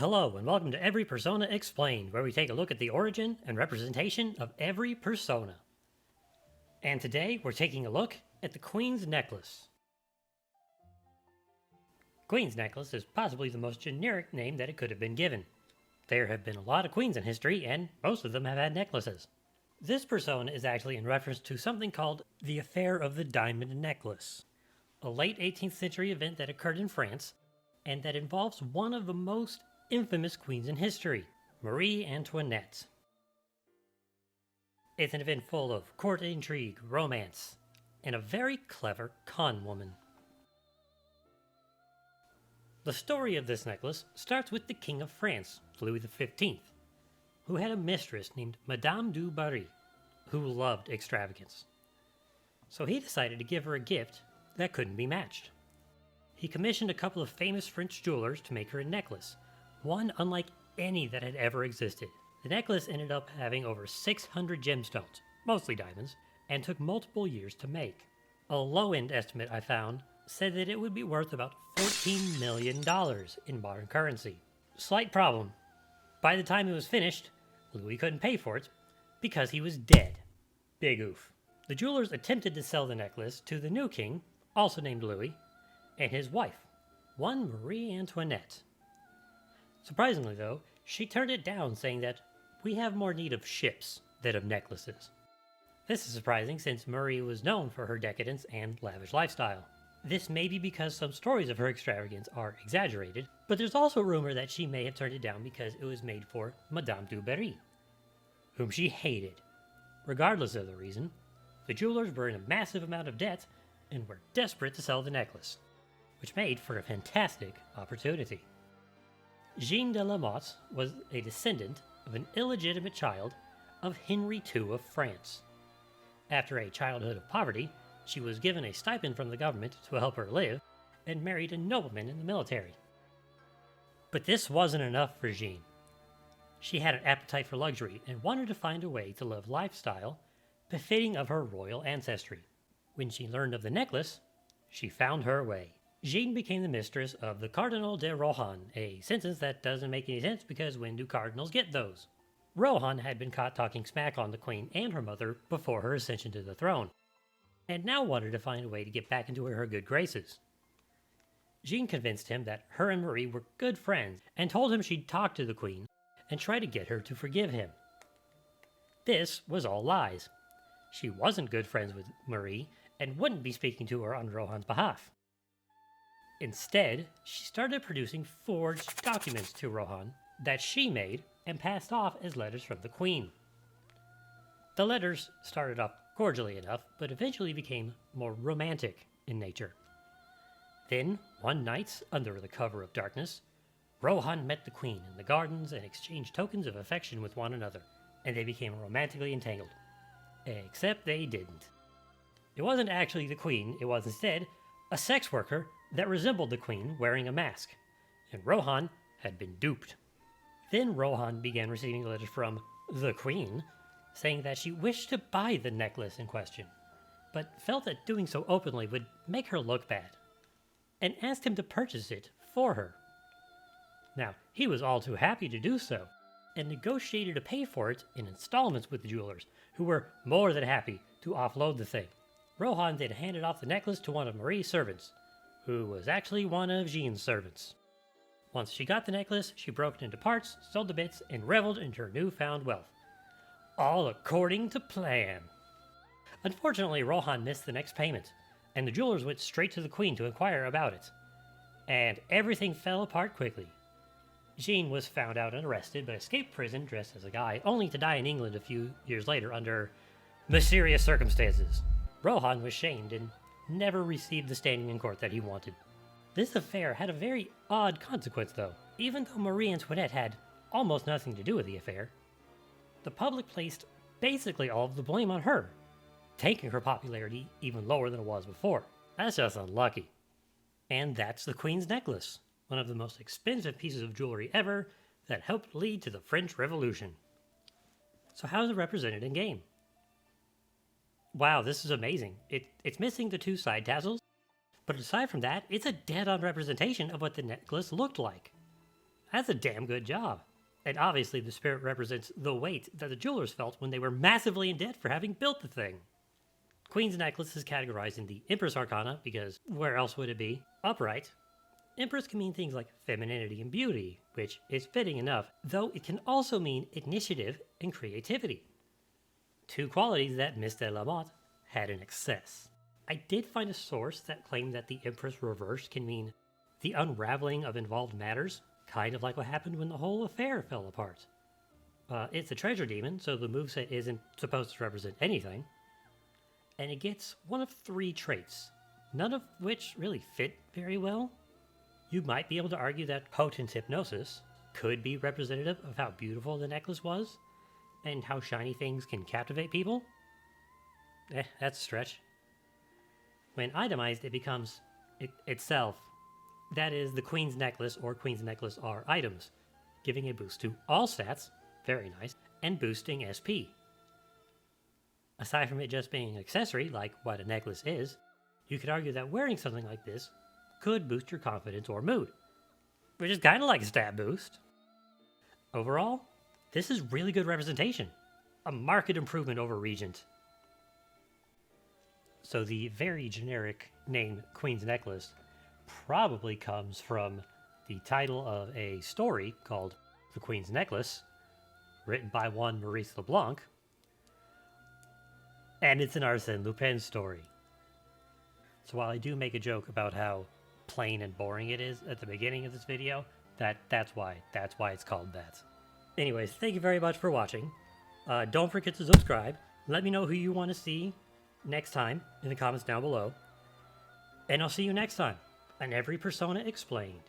Hello, and welcome to Every Persona Explained, where we take a look at the origin and representation of every persona. And today, we're taking a look at the Queen's Necklace. Queen's Necklace is possibly the most generic name that it could have been given. There have been a lot of queens in history, and most of them have had necklaces. This persona is actually in reference to something called the Affair of the Diamond Necklace, a late 18th century event that occurred in France, and that involves one of the most infamous queens in history, Marie Antoinette. It's an event full of court intrigue, romance, and a very clever con woman. The story of this necklace starts with the King of France, Louis XV, who had a mistress named Madame du Barry, who loved extravagance. So he decided to give her a gift that couldn't be matched. He commissioned a couple of famous French jewelers to make her a necklace, one unlike any that had ever existed. The necklace ended up having over 600 gemstones, mostly diamonds, and took multiple years to make. A low-end estimate I found said that it would be worth about $14 million in modern currency. Slight problem. By the time it was finished, Louis couldn't pay for it because he was dead. Big oof. The jewelers attempted to sell the necklace to the new king, also named Louis, and his wife, one Marie Antoinette. Surprisingly, though, she turned it down, saying that we have more need of ships than of necklaces. This is surprising since Marie was known for her decadence and lavish lifestyle. This may be because some stories of her extravagance are exaggerated, but there's also rumor that she may have turned it down because it was made for Madame du Barry, whom she hated. Regardless of the reason, the jewelers were in a massive amount of debt and were desperate to sell the necklace, which made for a fantastic opportunity. Jeanne de la Motte was a descendant of an illegitimate child of Henry II of France. After a childhood of poverty, she was given a stipend from the government to help her live and married a nobleman in the military. But this wasn't enough for Jeanne. She had an appetite for luxury and wanted to find a way to live lifestyle befitting of her royal ancestry. When she learned of the necklace, she found her way. Jeanne became the mistress of the Cardinal de Rohan, a sentence that doesn't make any sense because when do cardinals get those? Rohan had been caught talking smack on the queen and her mother before her ascension to the throne, and now wanted to find a way to get back into her good graces. Jeanne convinced him that her and Marie were good friends and told him she'd talk to the queen and try to get her to forgive him. This was all lies. She wasn't good friends with Marie and wouldn't be speaking to her on Rohan's behalf. Instead, she started producing forged documents to Rohan that she made and passed off as letters from the queen. The letters started off cordially enough, but eventually became more romantic in nature. Then, one night, under the cover of darkness, Rohan met the queen in the gardens and exchanged tokens of affection with one another, and they became romantically entangled. Except they didn't. It wasn't actually the queen, it was instead a sex worker that resembled the queen wearing a mask, and Rohan had been duped. Then Rohan began receiving letters from the queen, saying that she wished to buy the necklace in question, but felt that doing so openly would make her look bad, and asked him to purchase it for her. Now, he was all too happy to do so, and negotiated to pay for it in installments with the jewelers, who were more than happy to offload the thing. Rohan then handed off the necklace to one of Marie's servants, who was actually one of Jeanne's servants. Once she got the necklace, she broke it into parts, sold the bits, and reveled in her newfound wealth. All according to plan. Unfortunately, Rohan missed the next payment, and the jewelers went straight to the queen to inquire about it. And everything fell apart quickly. Jeanne was found out and arrested, but escaped prison dressed as a guy, only to die in England a few years later under mysterious circumstances. Rohan was shamed and never received the standing in court that he wanted. This affair had a very odd consequence, though. Even though Marie Antoinette had almost nothing to do with the affair, the public placed basically all of the blame on her, taking her popularity even lower than it was before. That's just unlucky. And that's the Queen's Necklace, one of the most expensive pieces of jewelry ever that helped lead to the French Revolution. So how is it represented in game? Wow, this is amazing. It's missing the two side tassels, but aside from that, it's a dead-on representation of what the necklace looked like. That's a damn good job. And obviously, the spirit represents the weight that the jewelers felt when they were massively in debt for having built the thing. Queen's necklace is categorized in the Empress Arcana because where else would it be? Upright. Empress can mean things like femininity and beauty, which is fitting enough, though it can also mean initiative and creativity. Two qualities that Miss de la Motte had in excess. I did find a source that claimed that the Empress reverse can mean the unraveling of involved matters, kind of like what happened when the whole affair fell apart. It's a treasure demon, so the moveset isn't supposed to represent anything. And it gets one of 3 traits, none of which really fit very well. You might be able to argue that potent hypnosis could be representative of how beautiful the necklace was, and how shiny things can captivate people. That's a stretch. When itemized, it becomes itself. That is, the Queen's Necklace or Queen's Necklace are items, giving a boost to all stats, very nice, and boosting SP. Aside from it just being an accessory, like what a necklace is, you could argue that wearing something like this could boost your confidence or mood, which is kind of like a stat boost. Overall, this is really good representation, a marked improvement over Regent. So the very generic name Queen's Necklace probably comes from the title of a story called The Queen's Necklace, written by one Maurice LeBlanc, and it's an Arsène Lupin story. So while I do make a joke about how plain and boring it is at the beginning of this video, that's why it's called that. Anyways, thank you very much for watching. Don't forget to subscribe. Let me know who you want to see next time in the comments down below. And I'll see you next time on Every Persona Explained.